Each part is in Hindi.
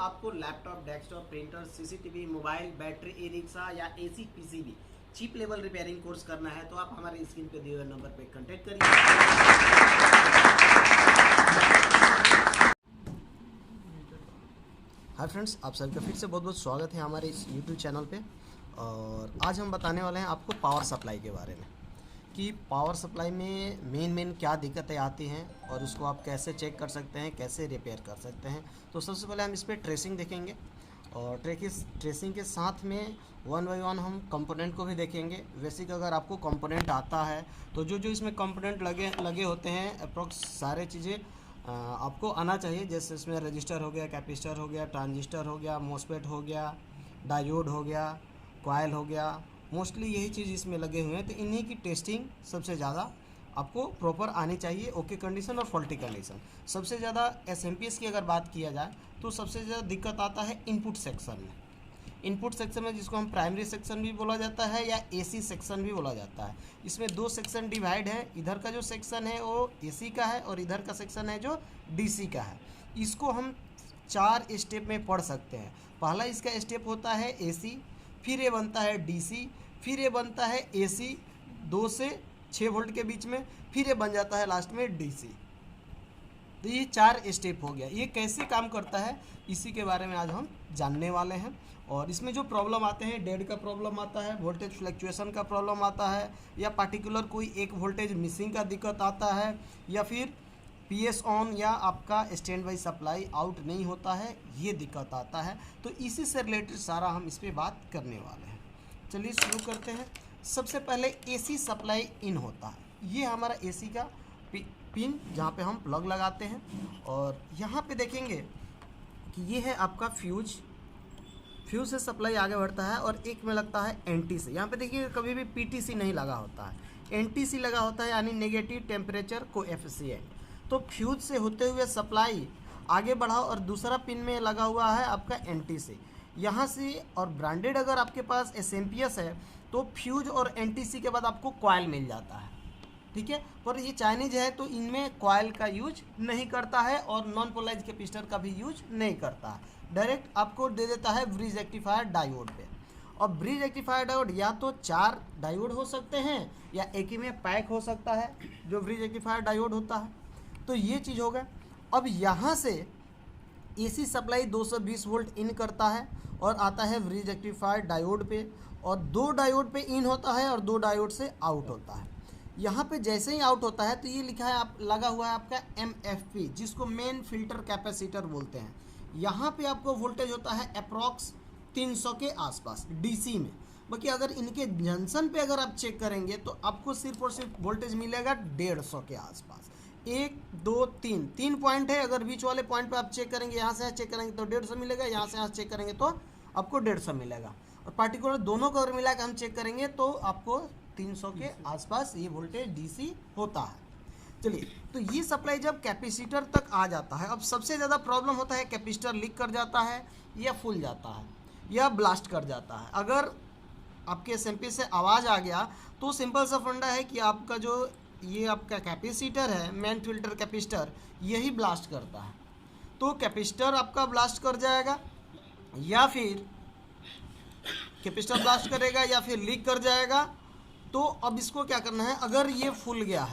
आपको laptop, desktop, printer, CCTV, mobile, battery, e rickshaw या AC PCB chip level repairing course करना है तो आप हमारे स्क्रीन पे दिए हुए नंबर पे कांटेक्ट करिए। हाय फ्रेंड्स, आप सभी का फिर से बहुत बहुत स्वागत है हमारे इस यूट्यूब चैनल पे। और आज हम बताने वाले हैं आपको पावर सप्लाई के बारे में कि पावर सप्लाई में मेन क्या दिक्कतें आती हैं और उसको आप कैसे चेक कर सकते हैं, कैसे रिपेयर कर सकते हैं। तो सबसे पहले हम इस पर ट्रेसिंग देखेंगे और ट्रेसिंग के साथ में वन बाय वन हम कंपोनेंट को भी देखेंगे। वैसे कि अगर आपको कंपोनेंट आता है तो जो इसमें कंपोनेंट लगे होते हैं अप्रोक्स सारे चीज़ें आपको आना चाहिए। जैसे इसमें रजिस्टर हो गया, कैपेसिटर हो गया, ट्रांजिस्टर हो गया, मॉसफेट हो गया, डायोड हो गया, कॉइल हो गया, मोस्टली यही चीज़ इसमें लगे हुए हैं। तो इन्हीं की टेस्टिंग सबसे ज़्यादा आपको प्रॉपर आनी चाहिए, ओके कंडीशन और फॉल्टी कंडीशन। सबसे ज़्यादा एसएमपीएस की अगर बात किया जाए तो सबसे ज़्यादा दिक्कत आता है इनपुट सेक्शन में। इनपुट सेक्शन में जिसको हम प्राइमरी सेक्शन भी बोला जाता है या एसी सेक्शन भी बोला जाता है। इसमें दो सेक्शन डिवाइड है। इधर का जो सेक्शन है वो एसी का है और इधर का सेक्शन है जो डीसी का है। इसको हम 4 स्टेप में पढ़ सकते हैं। पहला इसका स्टेप होता है एसी, फिर ये बनता है डीसी, फिर ये बनता है एसी 2 से 6 वोल्ट के बीच में, फिर ये बन जाता है लास्ट में डीसी। तो ये 4 स्टेप हो गया। ये कैसे काम करता है इसी के बारे में आज हम जानने वाले हैं। और इसमें जो प्रॉब्लम आते हैं, डेड का प्रॉब्लम आता है, वोल्टेज फ्लक्चुएशन का प्रॉब्लम आता है, या पार्टिकुलर कोई एक वोल्टेज मिसिंग का दिक्कत आता है, या फिर पीएस ऑन या आपका स्टैंड बाई सप्लाई आउट नहीं होता है, ये दिक्कत आता है। तो इसी से रिलेटेड सारा हम इस पर बात करने वाले हैं। चलिए शुरू करते हैं। सबसे पहले एसी सप्लाई इन होता है। ये हमारा एसी का पिन जहाँ पे हम प्लग लगाते हैं। और यहाँ पे देखेंगे कि ये है आपका फ्यूज से सप्लाई आगे बढ़ता है और एक में लगता है एनटीसी। यहाँ पे देखिए कभी भी पीटीसी नहीं लगा होता है, एनटीसी लगा होता है, यानी नेगेटिव टेम्परेचर कोएफिशिएंट। तो फ्यूज से होते हुए सप्लाई आगे बढ़ाओ और दूसरा पिन में लगा हुआ है आपका एनटीसी। यहाँ से और ब्रांडेड अगर आपके पास एसएमपीएस है तो फ्यूज और एनटीसी के बाद आपको कॉइल मिल जाता है, ठीक है। पर ये चाइनीज है तो इनमें कॉइल का यूज नहीं करता है और नॉन पोलराइज कैपेसिटर का भी यूज नहीं करता है। डायरेक्ट आपको दे देता है ब्रिज रेक्टिफायर डायोड पे। और ब्रिज रेक्टिफायर डायोड या तो 4 डायोड हो सकते हैं या एक ही में पैक हो सकता है जो ब्रिज रेक्टिफायर डायोड होता है। तो ये चीज़ हो गया। अब यहाँ से एसी सप्लाई 220 वोल्ट इन करता है और आता है ब्रिज रेक्टिफायर डायोड पे, और 2 डायोड पे इन होता है और 2 डायोड से आउट होता है। यहाँ पे जैसे ही आउट होता है तो ये लिखा है आप लगा हुआ है आपका MFP, जिसको मेन फिल्टर कैपेसिटर बोलते हैं। यहाँ पे आपको वोल्टेज होता है अप्रॉक्स 300 के आसपास डीसी में। बाकी अगर इनके जंक्शन पे अगर आप चेक करेंगे तो आपको सिर्फ और सिर्फ वोल्टेज मिलेगा 150 के आसपास। 1 2 3 पॉइंट है। अगर बीच वाले पॉइंट पे आप चेक करेंगे, यहाँ से चेक करेंगे तो 150 मिलेगा, यहाँ से चेक करेंगे तो आपको 150 मिलेगा। और पार्टिकुलर दोनों को अगर मिला के हम चेक करेंगे तो आपको 300 के आसपास ये वोल्टेज डीसी होता है। चलिए, तो ये सप्लाई जब कैपेसिटर तक आ जाता है, अब सबसे ज़्यादा प्रॉब्लम होता है कैपेसिटर लीक कर जाता है या फूल जाता है या ब्लास्ट कर जाता है। अगर आपके एसएमपी से आवाज़ आ गया तो सिंपल सा फंडा है कि आपका जो ये आपका कैपेसिटर है, मेन फिल्टर कैपेसिटर, यही ब्लास्ट करता है। तो कैपेसिटर आपका ब्लास्ट कर जाएगा या फिर कैपेसिटर ब्लास्ट करेगा या फिर लीक कर जाएगा। तो अब इसको क्या करना है, अगर ये फूल गया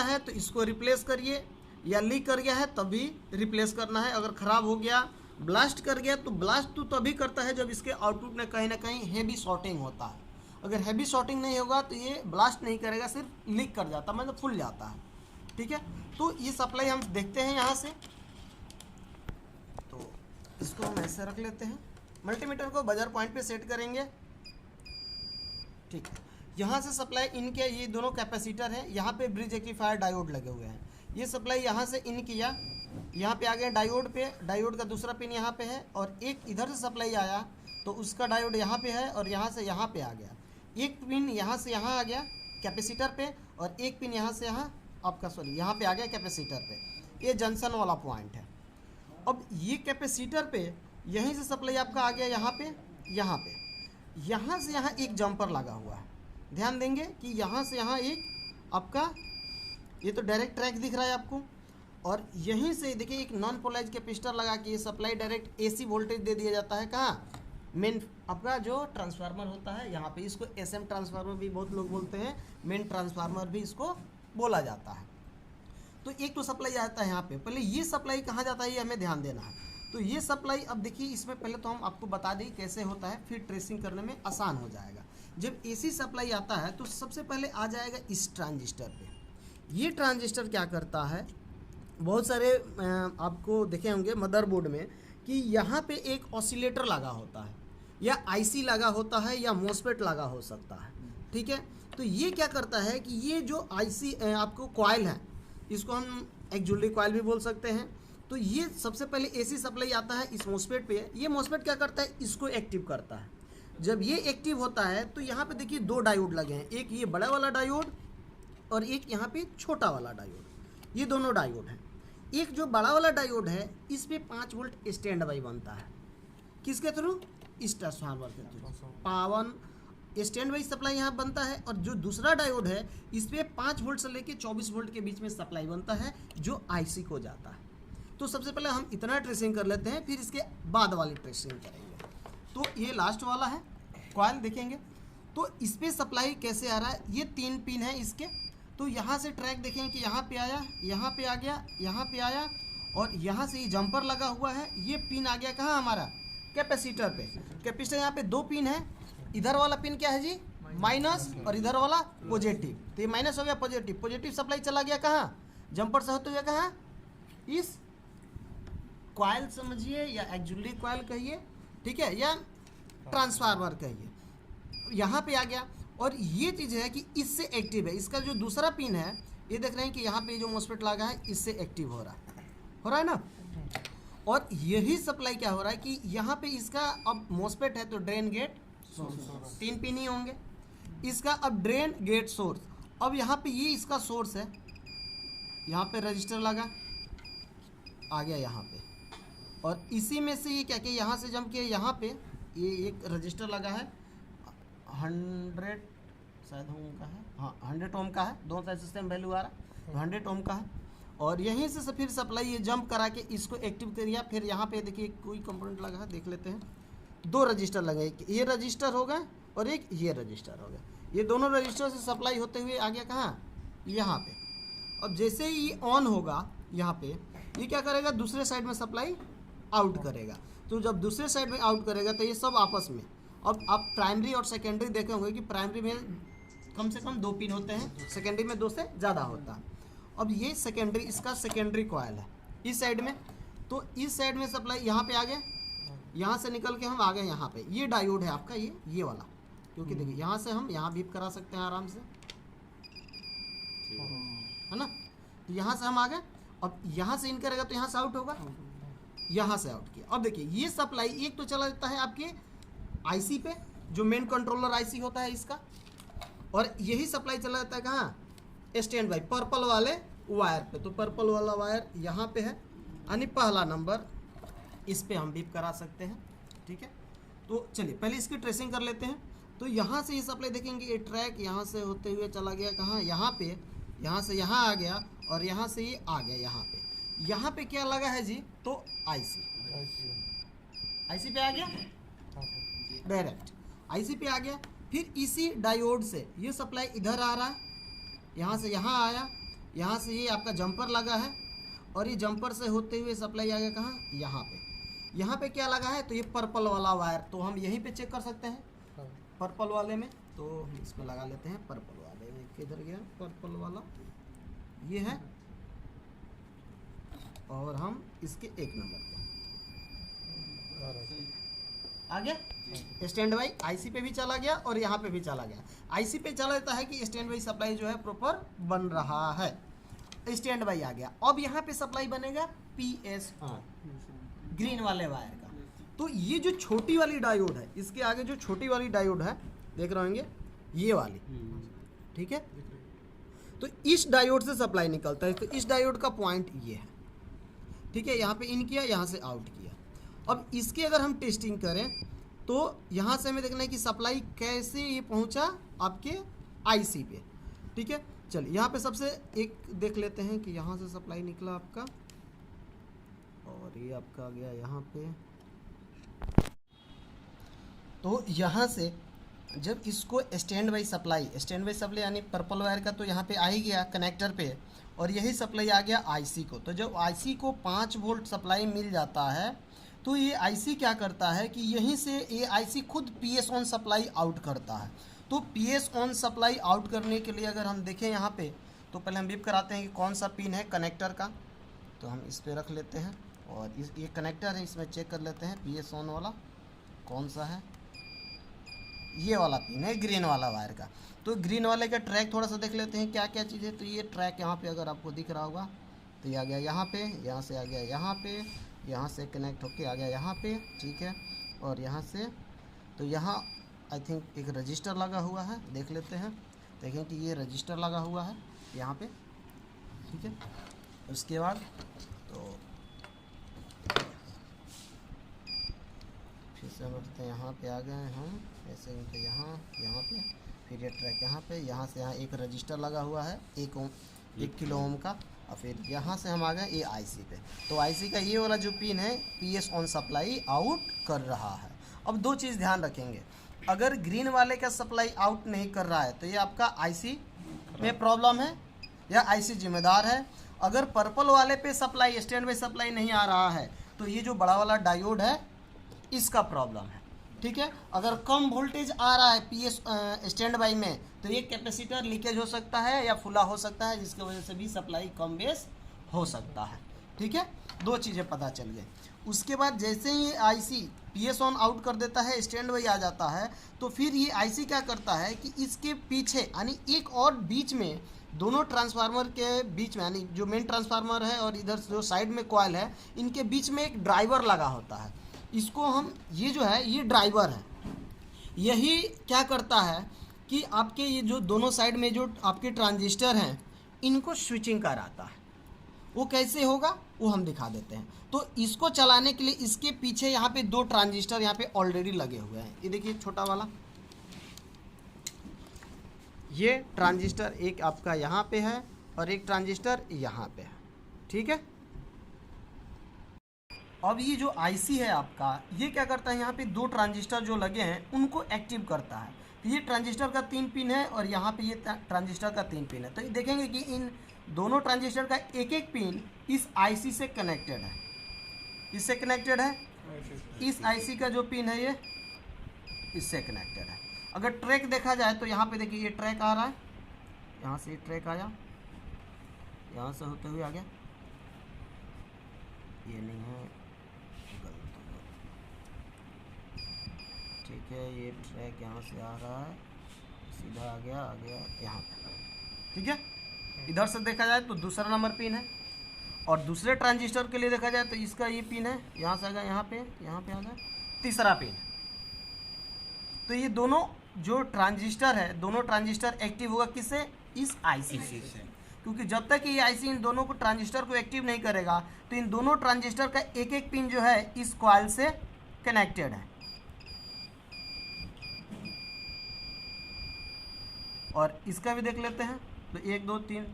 है तो इसको रिप्लेस करिए, या लीक कर गया है तभी रिप्लेस करना है। अगर ख़राब हो गया, ब्लास्ट कर गया, तो ब्लास्ट तो तभी करता है जब इसके आउटपुट में कहीं ना कहीं हेवी शॉर्टिंग होता है। अगर हेवी शॉर्टिंग नहीं होगा तो ये ब्लास्ट नहीं करेगा, सिर्फ लीक कर जाता है, मतलब फूल जाता है, ठीक है। तो ये सप्लाई हम देखते हैं यहाँ से। तो इसको हम ऐसे रख लेते हैं, मल्टीमीटर को बाजार पॉइंट पे सेट करेंगे, ठीक है। यहाँ से सप्लाई इन किया, ये दोनों कैपेसिटर है, यहाँ पे ब्रिज रेक्टिफायर डायोड लगे हुए हैं। ये सप्लाई यहाँ से इन किया, यहाँ पे आ गया डायोड पे, डायोड का दूसरा पिन यहाँ पे है, और एक इधर से सप्लाई आया तो उसका डायोड यहाँ पे है और यहाँ से यहाँ पे आ गया। एक पिन यहाँ से यहाँ आ गया कैपेसिटर पे और एक पिन यहाँ से यहाँ आपका यहाँ पे आ गया कैपेसिटर पे। ये जंक्शन वाला पॉइंट है। अब ये कैपेसिटर पे यहीं से सप्लाई आपका आ गया यहाँ पे, यहाँ से यहाँ एक जंपर लगा हुआ है। ध्यान देंगे कि यहाँ से यहाँ एक आपका, ये तो डायरेक्ट ट्रैक दिख रहा है आपको, और यहीं से देखिए एक नॉन पोलराइज कैपेसिटर लगा के ये सप्लाई डायरेक्ट एसी वोल्टेज दे दिया जाता है कहाँ, मेन आपका जो ट्रांसफार्मर होता है यहाँ पे, इसको एसएम ट्रांसफार्मर भी बहुत लोग बोलते हैं, मेन ट्रांसफार्मर भी इसको बोला जाता है। तो एक तो सप्लाई आता है यहाँ पे, पहले ये सप्लाई कहाँ जाता है ये हमें ध्यान देना है। तो ये सप्लाई अब देखिए इसमें पहले तो हम आपको बता दें कैसे होता है, फिर ट्रेसिंग करने में आसान हो जाएगा। जब एसी सप्लाई आता है तो सबसे पहले आ जाएगा इस ट्रांजिस्टर पे। ये ट्रांजिस्टर क्या करता है, बहुत सारे आपको देखे होंगे मदरबोर्ड में कि यहाँ पे एक ऑसिलेटर लगा होता है या आईसी लगा होता है या मॉसफेट लगा हो सकता है, ठीक है। तो ये क्या करता है कि ये जो आईसी आपको कॉइल है, इसको हम एक्जुअली कॉइल भी बोल सकते हैं। तो ये सबसे पहले एसी सप्लाई आता है इस मॉसफेट पे, ये मॉसफेट क्या करता है, इसको एक्टिव करता है। जब ये एक्टिव होता है तो यहाँ पे देखिए दो डायोड लगे हैं, एक ये बड़ा वाला डायोड और एक यहाँ पे छोटा वाला डायोड, ये दोनों डायोड हैं। एक जो बड़ा वाला डायोड है इस पे 5 वोल्ट स्टैंड बाई बनता है, किसके थ्रू, इस ट्रांसफार्मर के through power stand by supply यहाँ बनता है। और जो दूसरा डायोड है इस पे 5 वोल्ट से लेके 24 वोल्ट के बीच में सप्लाई बनता है जो आईसी को जाता है। तो सबसे पहले हम इतना ट्रेसिंग कर लेते हैं, फिर इसके बाद वाली ट्रेसिंग करेंगे। तो ये लास्ट वाला है कॉइल देखेंगे, तो इस पर सप्लाई कैसे आ रहा है, ये 3 पिन है इसके। तो यहाँ से ट्रैक देखेंगे कि यहाँ पे आया, यहाँ पे आ गया, यहाँ पे आया, और यहाँ से ये जंपर लगा हुआ है, ये पिन आ गया कहाँ हमारा, कैपेसिटर पे। कैपेसिटर यहाँ पे 2 पिन है, इधर वाला पिन क्या है जी, माइनस, और इधर वाला पॉजिटिव। तो ये माइनस हो गया पॉजिटिव, पॉजिटिव सप्लाई चला गया कहाँ, जंपर से होते हुए कहाँ, इस कॉइल समझिए या एक्जुअली कॉइल कहिए, ठीक है, या ट्रांसफार्मर कहिए, यहाँ पे आ गया। और ये चीज़ है कि इससे एक्टिव है, इसका जो दूसरा पिन है ये देख रहे हैं कि यहाँ पे जो मॉसफेट लगा है इससे एक्टिव हो रहा है ना। और यही सप्लाई क्या हो रहा है कि यहाँ पे इसका अब मॉसफेट है तो ड्रेन गेट 3 पिन ही होंगे, इसका अब ड्रेन गेट सोर्स। अब यहाँ पे ये इसका सोर्स है, यहाँ पे रजिस्टर लगा आ गया यहाँ पे, और इसी में से ये क्या किया, यहाँ से जंप किया, यहाँ पे ये एक रजिस्टर लगा है 100 शायद ओम का है, हाँ 100 ओम का है, दोनों साइड सिस्टम वैल्यू आ रहा है 100 ओम का है। और यहीं से फिर सप्लाई ये जंप करा के इसको एक्टिव कर दिया। फिर यहाँ पे देखिए कोई कंपोनेंट लगा है, देख लेते हैं, 2 रजिस्टर लगे, एक ये रजिस्टर हो गए और एक ये रजिस्टर हो गया। ये दोनों रजिस्टर से सप्लाई होते हुए आ गया कहाँ, यहाँ पे। अब जैसे ही ये ऑन होगा यहाँ पे, ये क्या करेगा, दूसरे साइड में सप्लाई आउट करेगा। तो जब दूसरे साइड में आउट करेगा तो ये सब आपस में, अब आप प्राइमरी और सेकेंडरी देखे होंगे कि प्राइमरी में कम से कम 2 पिन होते हैं, सेकेंडरी में 2 से ज़्यादा होता है। अब ये सेकेंडरी, इसका सेकेंडरी कॉइल है इस साइड में, तो इस साइड में सप्लाई यहाँ पे आ गया, यहाँ से निकल के हम आ गए यहाँ पे। ये डायोड है आपका ये वाला, क्योंकि देखिए यहाँ से हम यहाँ बीप करा सकते हैं आराम से, है ना। तो यहाँ से हम आ गए, अब यहाँ से इन करेगा तो यहाँ से आउट होगा, यहाँ से आउट किया। अब देखिए ये सप्लाई एक तो चला जाता है आपके आईसी पे, जो मेन कंट्रोलर आईसी होता है इसका, और यही सप्लाई चला जाता है कहाँ, स्टैंड बाई पर्पल वाले वायर पे। तो पर्पल वाला वायर यहाँ पे है, यानी पहला नंबर, इस पे हम बीप करा सकते हैं, ठीक है। तो चलिए पहले इसकी ट्रेसिंग कर लेते हैं। तो यहाँ से ये सप्लाई देखेंगे, ये ट्रैक यहाँ से होते हुए चला गया कहाँ, यहाँ पे, यहाँ से यहाँ आ गया, और यहाँ से ये आ गया यहाँ पे। यहाँ पे क्या लगा है जी, तो आईसी पे आ गया डायरेक्ट, आईसी पे आ गया। फिर इसी डायोड से ये सप्लाई इधर आ रहा है, यहाँ से यहाँ आया, यहाँ से ये आपका जंपर लगा है, और ये जंपर से होते हुए सप्लाई आ गया कहाँ, यहाँ पे। यहाँ पे क्या लगा है, तो ये पर्पल वाला वायर, तो हम यहीं पे चेक कर सकते हैं पर्पल वाले में। तो हम इसमें लगा लेते हैं पर्पल वाले में, किधर गया पर्पल वाला, ये है, और हम इसके 1 नंबर पे आ गया। स्टैंड बाई आईसी पे भी चला गया और यहाँ पे भी चला गया। आईसी पे चला जाता है कि स्टैंड बाई सप्लाई जो है प्रॉपर बन रहा है, स्टैंड बाई आ गया। अब यहाँ पे सप्लाई बनेगा पीएस ऑन, ग्रीन वाले वायर का। तो ये जो छोटी वाली डायोड है, इसके आगे जो छोटी वाली डायोड है देख रहे होंगे, ये वाली, ठीक है। तो इस डायोड से सप्लाई निकलता है, तो इस डायोड का पॉइंट ये है, ठीक है। यहाँ पे इन किया, यहाँ से आउट किया। अब इसकी अगर हम टेस्टिंग करें तो यहाँ से हमें देखना है कि सप्लाई कैसे ये पहुँचा आपके आईसी पे, ठीक है। चलिए यहाँ पे सबसे एक देख लेते हैं कि यहाँ से सप्लाई निकला आपका, और ये आपका आ गया यहाँ पे। तो यहाँ से जब इसको स्टैंड बाई सप्लाई यानी पर्पल वायर का तो यहाँ पे आ ही गया कनेक्टर पे, और यही सप्लाई आ गया आईसी को। तो जब आईसी को 5 वोल्ट सप्लाई मिल जाता है तो ये आईसी क्या करता है कि यहीं से ये आईसी खुद पीएस ऑन सप्लाई आउट करता है। तो पीएस ऑन सप्लाई आउट करने के लिए अगर हम देखें यहाँ पे, तो पहले हम बीप कराते हैं कि कौन सा पिन है कनेक्टर का। तो हम इस पे रख लेते हैं, और ये कनेक्टर है, इसमें चेक कर लेते हैं पीएस ऑन वाला कौन सा है। ये वाला पिन है ग्रीन वाला वायर का। तो ग्रीन वाले का ट्रैक थोड़ा सा देख लेते हैं क्या क्या चीज़ है। तो ये ट्रैक यहाँ पे अगर आपको दिख रहा होगा तो ये आ गया यहाँ पे, यहाँ से आ गया यहाँ पे, यहाँ से कनेक्ट होके आ गया यहाँ पे, ठीक है। और यहाँ से तो यहाँ आई थिंक एक रजिस्टर लगा हुआ है, देख लेते हैं। देखें कि ये रजिस्टर लगा हुआ है यहाँ पे, ठीक है। उसके बाद तो फिर से हम रखते हैं, यहाँ पे आ गए हम ऐसे इनके यहाँ पे, फिर ये ट्रैक यहाँ पे, यहाँ से यहाँ एक रजिस्टर लगा हुआ है 1 किलो ओम का, और फिर यहाँ से हम आ गए ये आईसी पे। तो आईसी का ये वाला जो पिन है पीएस ऑन सप्लाई आउट कर रहा है। अब दो चीज़ ध्यान रखेंगे, अगर ग्रीन वाले का सप्लाई आउट नहीं कर रहा है तो ये आपका आईसी में प्रॉब्लम है या आईसी जिम्मेदार है। अगर पर्पल वाले पे सप्लाई स्टैंड बाई सप्लाई नहीं आ रहा है तो ये जो बड़ा वाला डायोड है इसका प्रॉब्लम है, ठीक है। अगर कम वोल्टेज आ रहा है पीएस स्टैंड बाई में तो ये कैपेसिटर लीकेज हो सकता है या फुला हो सकता है, जिसकी वजह से भी सप्लाई कम बेस हो सकता है, ठीक है। दो चीज़ें पता चल गई। उसके बाद जैसे ही आईसी पीएस ऑन आउट कर देता है, स्टैंड बाई आ जाता है, तो फिर ये आईसी क्या करता है कि इसके पीछे यानी एक और बीच में, दोनों ट्रांसफार्मर के बीच में, यानी जो मेन ट्रांसफार्मर है और इधर जो साइड में कॉइल है, इनके बीच में एक ड्राइवर लगा होता है। इसको हम, ये जो है ये ड्राइवर है, यही क्या करता है कि आपके ये जो दोनों साइड में जो आपके ट्रांजिस्टर हैं इनको स्विचिंग कराता है। वो कैसे होगा वो हम दिखा देते हैं। तो इसको चलाने के लिए इसके पीछे यहाँ पे 2 ट्रांजिस्टर यहाँ पे ऑलरेडी लगे हुए हैं। ये देखिए छोटा वाला, ये ट्रांजिस्टर एक आपका यहाँ पे है और एक ट्रांजिस्टर यहाँ पे है, ठीक है। अब ये जो आईसी है आपका, ये क्या करता है, यहाँ पे 2 ट्रांजिस्टर जो लगे हैं उनको एक्टिव करता है। तो ये ट्रांजिस्टर का 3 पिन है और यहाँ पे ये ट्रांजिस्टर का 3 पिन है। तो ये देखेंगे कि इन दोनों ट्रांजिस्टर का एक पिन इस आईसी से कनेक्टेड है, इससे कनेक्टेड है। इस आईसी का जो पिन है ये इससे कनेक्टेड है। अगर ट्रैक देखा जाए तो यहाँ पे देखिए ये ट्रैक आ रहा है, यहाँ से ये ट्रैक आया, यहाँ से होते हुए आ गया, ये नहीं है, ठीक है। ये ट्रैक यहाँ से आ रहा है, सीधा आ गया यहाँ पे, ठीक है। इधर से देखा जाए तो दूसरा नंबर पिन है, और दूसरे ट्रांजिस्टर के लिए देखा जाए तो इसका ये पिन है, यहाँ से आ गया यहाँ पे आ गया तीसरा पिन। तो ये दोनों जो ट्रांजिस्टर है, दोनों ट्रांजिस्टर एक्टिव होगा किससे, इस आईसी से, क्योंकि जब तक ये आईसी इन दोनों को ट्रांजिस्टर को एक्टिव नहीं करेगा तो इन दोनों ट्रांजिस्टर का एक पिन जो है इस कॉइल से कनेक्टेड है। और इसका भी देख लेते हैं, तो 1 2 3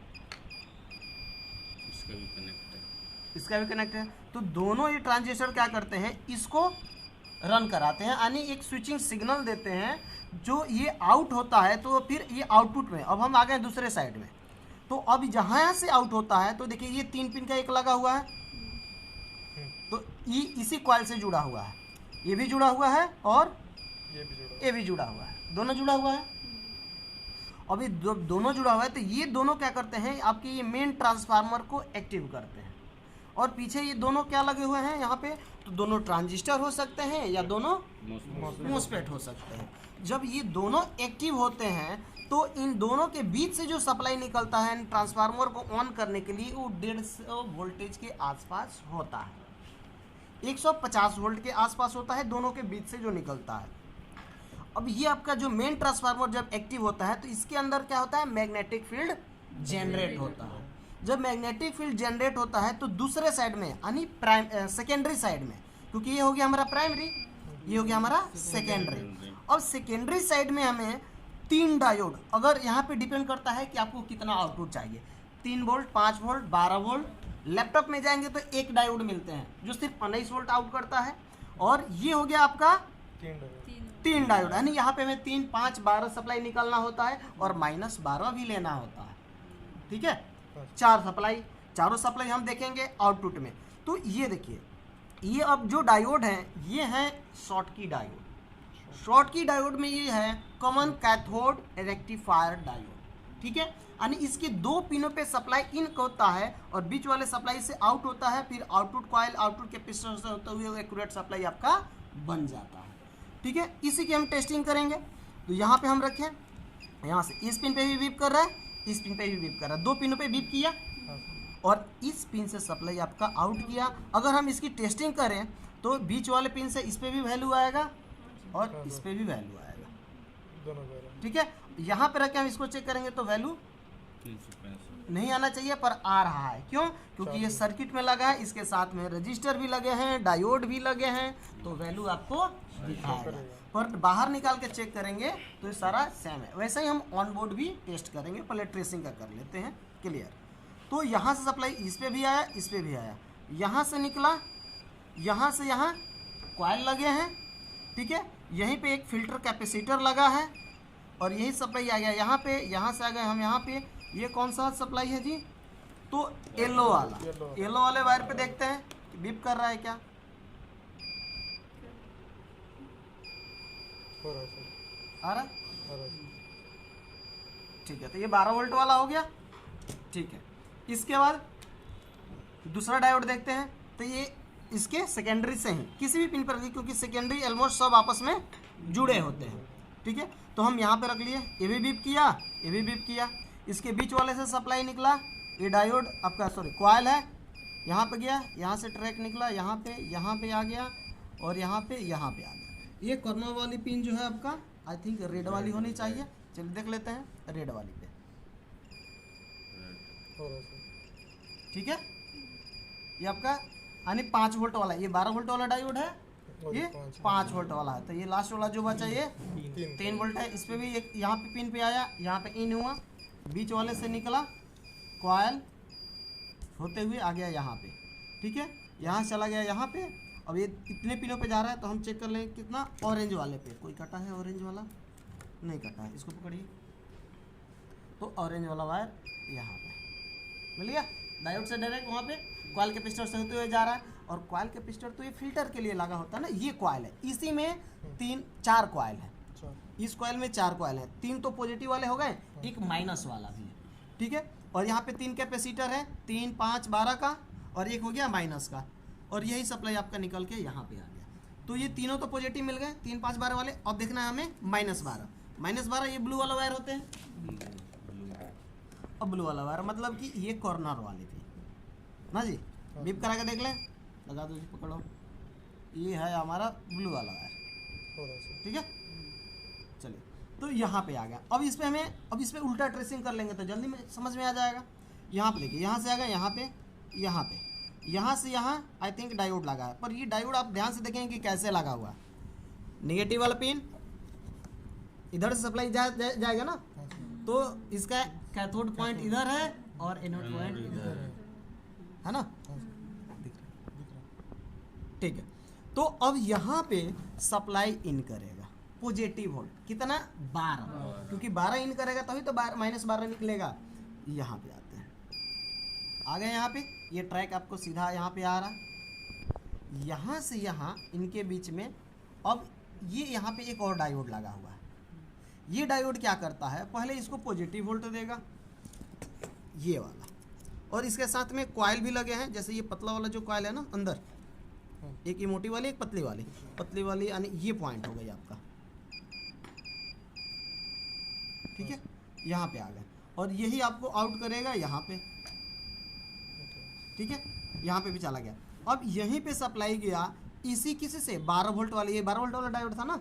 इसका भी कनेक्ट है। तो दोनों ये ट्रांजिस्टर क्या करते हैं, इसको रन कराते हैं, यानी एक स्विचिंग सिग्नल देते हैं। जो ये आउट होता है तो फिर ये आउटपुट में, अब हम आ गए दूसरे साइड में। तो अब जहाँ से आउट होता है तो देखिए ये 3 पिन का एक लगा हुआ है, तो ये इसी कॉइल से जुड़ा हुआ है, ये भी जुड़ा हुआ है और ये भी जुड़ा हुआ है, दोनों जुड़ा हुआ है। अभी दोनों जुड़ा हुआ है तो ये दोनों क्या करते हैं, आपके ये मेन ट्रांसफार्मर को एक्टिव करते हैं। और पीछे ये दोनों क्या लगे हुए हैं यहाँ पे, तो दोनों ट्रांजिस्टर हो सकते हैं या दोनों मोसफेट हो सकते हैं। जब ये दोनों एक्टिव होते हैं तो इन दोनों के बीच से जो सप्लाई निकलता है ट्रांसफार्मर को ऑन करने के लिए, वो 150 वोल्टेज के आसपास होता है, 150 वोल्ट के आसपास होता है दोनों के बीच से जो निकलता है। अब ये आपका जो मेन ट्रांसफार्मर जब एक्टिव होता है तो इसके अंदर क्या होता है, मैग्नेटिक फील्ड जनरेट होता है। जब मैग्नेटिक फील्ड जनरेट होता है तो दूसरे साइड में, यानी सेकेंडरी साइड में, क्योंकि ये हो गया हमारा प्राइमरी, ये हो गया हमारा सेकेंडरी। अब सेकेंडरी साइड में हमें 3 डायोड, अगर यहाँ पे डिपेंड करता है कि आपको कितना आउटपुट चाहिए, 3 वोल्ट, 5 वोल्ट, 12 वोल्ट। लैपटॉप में जाएंगे तो एक डायोड मिलते हैं जो सिर्फ 19 वोल्ट आउट करता है, और ये हो गया आपका 3 डायोड, यानी यहाँ पे हमें 3, 5, 12 सप्लाई निकालना होता है और -12 भी लेना होता है। ठीक है, 4 सप्लाई, चारों सप्लाई हम देखेंगे आउटपुट में। तो ये देखिए, ये अब जो डायोड हैं ये हैं शॉटकी डायोड। शॉटकी डायोड में ये है कॉमन कैथोड रेक्टिफायर डायोड। ठीक है, यानी इसके 2 पिनों पे सप्लाई इन होता है और बीच वाले सप्लाई से आउट होता है, फिर आउटपुट कॉइल, आउटपुट कैपेसिटर से होते हुए एक्यूरेट सप्लाई आपका बन जाता है। ठीक है, इसी की हम टेस्टिंग करेंगे। तो यहाँ पे हम रखें, यहाँ से इस पिन पे भी बीप कर रहा है, इस पिन पे भी बीप कर रहा है, 2 पिनों पे बीप किया और इस पिन से सप्लाई आपका आउट किया। अगर हम इसकी टेस्टिंग करें तो बीच वाले पिन से इस पे भी वैल्यू आएगा और इस पे भी वैल्यू आएगा। ठीक है, यहाँ पे रख के हम इसको चेक करेंगे तो वैल्यू नहीं आना चाहिए पर आ रहा है। क्यों? क्योंकि ये सर्किट में लगा है, इसके साथ में रजिस्टर भी लगे हैं, डायोड भी लगे हैं, तो वैल्यू आपको दिखाएगा। पर बाहर निकाल के चेक करेंगे तो ये सारा सेम है। वैसे ही हम ऑन बोर्ड भी टेस्ट करेंगे, पहले ट्रेसिंग का कर लेते हैं क्लियर। तो यहाँ से सप्लाई इस पे भी आया, इस पे भी आया, यहाँ से निकला, यहाँ से यहाँ कॉइल लगे हैं। ठीक है, यहीं पे एक फिल्टर कैपेसिटर लगा है और यही सप्लाई आ गया यहाँ पे, यहाँ से आ गए हम यहाँ पे। ये कौन सा सप्लाई है जी? तो येलो वाला, येलो वाले वायर पे देखते हैं कि बीप कर रहा है क्या। आ रहा? ठीक है, तो ये 12 वोल्ट वाला हो गया। ठीक है, इसके बाद दूसरा डायोड देखते हैं। तो ये इसके सेकेंडरी से ही किसी भी पिन पर, क्योंकि सेकेंडरी ऑलमोस्ट सब आपस में जुड़े होते हैं। ठीक है, तो हम यहाँ पे रख लिए, ये भी बीप किया, ये भी बीप किया, इसके बीच वाले से सप्लाई निकला। ये डायोड आपका कॉइल है, यहाँ पे गया, यहाँ से ट्रैक निकला, यहाँ पे आ गया और यहाँ पे आ गया। ये कॉर्नर वाली पिन जो है आपका आई थिंक रेड वाली होनी चाहिए। चलिए देख लेते हैं रेड वाली पे। ठीक है, ये आपका यानी 5 वोल्ट वाला, ये 12 वोल्ट वाला डायोड है, ये 5 वोल्ट वाला है। तो ये लास्ट वाला जो बचा ये 3 वोल्ट है। इस पे भी एक यहाँ पे पिन पे आया, यहाँ पे इन हुआ, बीच वाले से निकला, कॉइल होते हुए आ गया यहाँ पे। ठीक है, यहाँ चला गया यहाँ पे। अब ये इतने पिनों पे जा रहा है तो हम चेक कर लेंगे कितना। ऑरेंज वाले पे कोई कटा है, ऑरेंज वाला नहीं कटा है, इसको पकड़िए। तो ऑरेंज वाला वायर यहाँ पे मिल गया, डायोड से डायरेक्ट वहाँ पे कॉइल कैपेसिटर से होते हुए जा रहा है। और कॉइल कैपेसिटर तो ये फिल्टर के लिए लगा होता है ना, ये कॉइल है, इसी में 4 कॉइल है। इस कॉइल में 4 कॉइल हैं, 3 तो पॉजिटिव वाले हो गए, एक माइनस वाला भी है। ठीक है, और यहाँ पे 3 कैपेसिटर है, 3, 5, 12 का, और एक हो गया माइनस का, और यही सप्लाई आपका निकल के यहाँ पे आ गया। तो ये तीनों तो पॉजिटिव मिल गए, 3, 5, 12 वाले। अब देखना है हमें -12 ये ब्लू वाला वायर होते हैं। अब ब्लू वाला वायर मतलब कि ये कॉर्नर वाले पे ना जी, बीप करा के देख लें, लगा दो जी, पकड़ो, ये है हमारा ब्लू वाला वायर। ठीक है, चलिए, तो यहाँ पे आ गया। अब इस पे उल्टा ट्रेसिंग कर लेंगे तो जल्दी में समझ में आ जाएगा। यहाँ पे देखिए, यहाँ से आ गया, यहाँ से यहाँ आई थिंक डायोड लगा है, पर ये डायोड आप ध्यान से देखेंगे कि कैसे लगा हुआ है। नेगेटिव वाला पिन इधर से सप्लाई जाएगा ना, तो इसका कैथोड पॉइंट इधर है और एनोड पॉइंट इधर है ना। ठीक है, तो अब यहाँ पे सप्लाई इन करेगा पॉजिटिव वोल्ट कितना 12, क्योंकि 12 इन करेगा तभी तो -12 निकलेगा। यहाँ पे आते हैं, आ गए यहाँ पे, ये ट्रैक आपको सीधा यहाँ पे आ रहा, यहाँ से यहाँ इनके बीच में। अब ये यहाँ पे एक और डायोड लगा हुआ है। ये डायोड क्या करता है, पहले इसको पॉजिटिव वोल्ट देगा, ये वाला, और इसके साथ में कॉइल भी लगे हैं। जैसे ये पतला वाला जो कॉइल है ना अंदर, एक ये मोटी वाली, एक पतली वाली, यानी ये पॉइंट हो गई आपका। ठीक है, यहाँ पे आ गया, और यही आपको आउट करेगा यहाँ पे। ठीक है, यहाँ पे भी चला गया। अब यहीं पे सप्लाई गया इसी किसी से 12 वोल्ट वाली, ये 12 वोल्ट वाला डायोड था ना,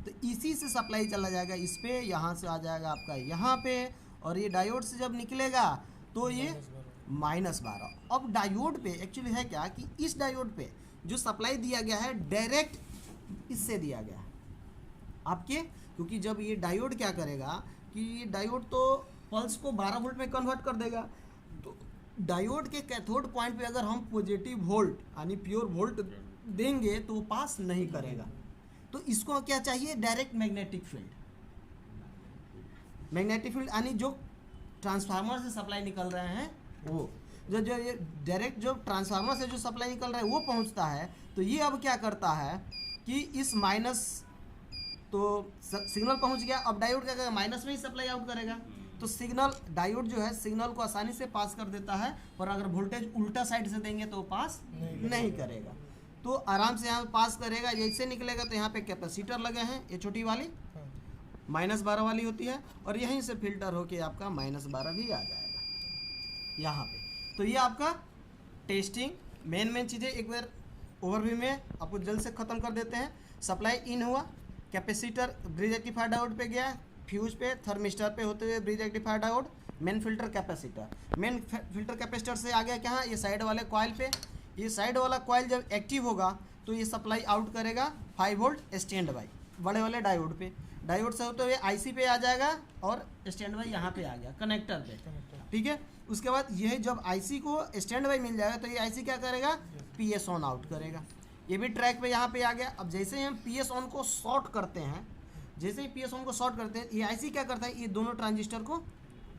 तो इसी से सप्लाई चला जाएगा इस पे, यहाँ से आ जाएगा आपका यहाँ पे, और ये डायोड से जब निकलेगा तो ये -12। अब डायोड पे एक्चुअली है क्या कि इस डायोड पे जो सप्लाई दिया गया है डायरेक्ट इससे दिया गया है, आपके क्योंकि जब ये डायोड क्या करेगा कि ये डायोड तो पल्स को 12 वोल्ट में कन्वर्ट कर देगा। तो डायोड के कैथोड पॉइंट पे अगर हम पॉजिटिव वोल्ट यानी प्योर वोल्ट देंगे तो वो पास नहीं करेगा। तो इसको क्या चाहिए, direct magnetic field. Magnetic field यानी जो ट्रांसफार्मर से सप्लाई निकल रहे हैं वो जो जो ये डायरेक्ट जो ट्रांसफार्मर से जो सप्लाई निकल रहा है वो पहुंचता है। तो ये अब क्या करता है कि इस माइनस, तो सिग्नल पहुंच गया, अब डायोड क्या करेगा, माइनस में ही सप्लाई आउट करेगा। तो सिग्नल डायोड जो है सिग्नल को आसानी से पास कर देता है, और अगर वोल्टेज उल्टा साइड से देंगे तो पास नहीं करेगा। तो आराम से यहाँ पास करेगा, जैसे निकलेगा। तो यहाँ पे कैपेसिटर लगे हैं, ये छोटी वाली -12 वाली होती है, और यहीं से फिल्टर होके आपका -12 भी आ जाएगा यहाँ पे। तो ये आपका टेस्टिंग मेन चीज़ें एक बार ओवरव्यू में आपको जल्द से ख़त्म कर देते हैं। सप्लाई इन हुआ, कैपेसिटर ब्रिज रेक्टिफायर डायोड पे गया, फ्यूज पे थर्मिस्टर पे होते हुए bridge rectifier diode, main filter capacitor, main filter capacitor से आ गया क्या, ये साइड वाले कॉइल पे। ये साइड वाला कॉइल जब एक्टिव होगा तो ये सप्लाई आउट करेगा 5 वोल्ट स्टैंड बाई बड़े वाले डायोड पे। डायोड से होते हुए आईसी पे आ जाएगा, और स्टैंड बाई यहाँ पे आ गया कनेक्टर पे, ठीक है। उसके बाद यह जब आईसी को स्टैंड बाई मिल जाएगा तो ये आईसी क्या करेगा, पीएस ऑन आउट करेगा। ये भी ट्रैक पे यहाँ पे आ गया। अब जैसे ही हम पीएस ऑन को शॉर्ट करते हैं, जैसे ही पीएस ऑन को शॉर्ट करते हैं, ये आईसी क्या करता है, ये दोनों ट्रांजिस्टर को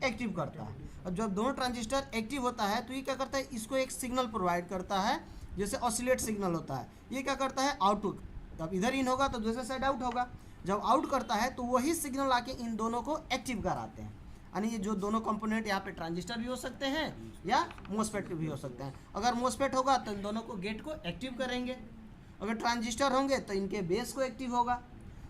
एक्टिव करता है। अब जब दोनों ट्रांजिस्टर एक्टिव होता है तो ये क्या करता है, इसको एक सिग्नल प्रोवाइड करता है, जैसे ऑसिलेट सिग्नल होता है। ये क्या करता है, आउटपुट, जब इधर इन होगा तो दूसरे साइड आउट होगा। जब आउट करता है तो वही सिग्नल आके इन दोनों को एक्टिव कराते हैं। यानी ये जो दोनों कंपोनेंट यहाँ पे ट्रांजिस्टर भी हो सकते हैं या मोसफेट भी हो सकते हैं। अगर मोसफेट होगा तो इन दोनों को गेट को एक्टिव करेंगे, अगर ट्रांजिस्टर होंगे तो इनके बेस को एक्टिव होगा।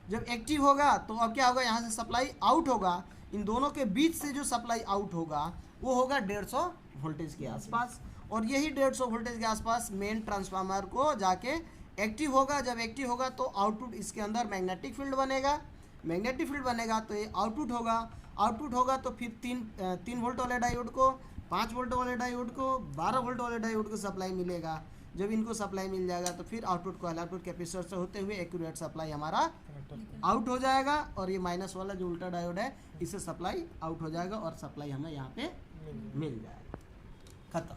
जब एक्टिव होगा तो अब क्या होगा, यहाँ से सप्लाई आउट होगा, इन दोनों के बीच से जो सप्लाई आउट होगा वो होगा 150 वोल्टेज के आसपास, और यही 150 वोल्टेज के आसपास मेन ट्रांसफार्मर को जाके एक्टिव होगा। जब एक्टिव होगा तो आउटपुट इसके अंदर मैग्नेटिक फील्ड बनेगा, मैग्नेटिक फील्ड बनेगा तो ये आउटपुट होगा। आउटपुट होगा तो फिर 3 वोल्ट वाले डायोड को, 5 वोल्ट वाले डायोड को, 12 वोल्ट वाले डायोड को सप्लाई मिलेगा। जब इनको सप्लाई मिल जाएगा तो फिर आउटपुट को आउटपुट कैपेसिटर से होते हुए एक्यूरेट सप्लाई हमारा आउट हो जाएगा, और ये माइनस वाला जो उल्टा डायोड है इससे सप्लाई आउट हो जाएगा, और सप्लाई हमें यहाँ पे मिल जाएगा। खत्म।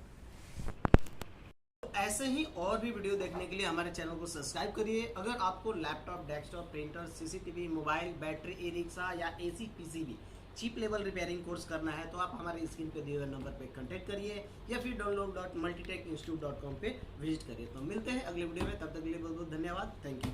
ऐसे ही और भी वीडियो देखने के लिए हमारे चैनल को सब्सक्राइब करिए। अगर आपको laptop, desktop, printer, CCTV, mobile, battery, e rickshaw या AC PCB chip level repairing course करना है तो आप हमारे स्क्रीन पे दिए हुए नंबर पे कांटेक्ट करिए, या फिर download.multitecinstitute.com पे विजिट करिए। तो मिलते हैं अगले वीडियो में, तब तक के लिए बहुत बहुत धन्यवाद। Thank you.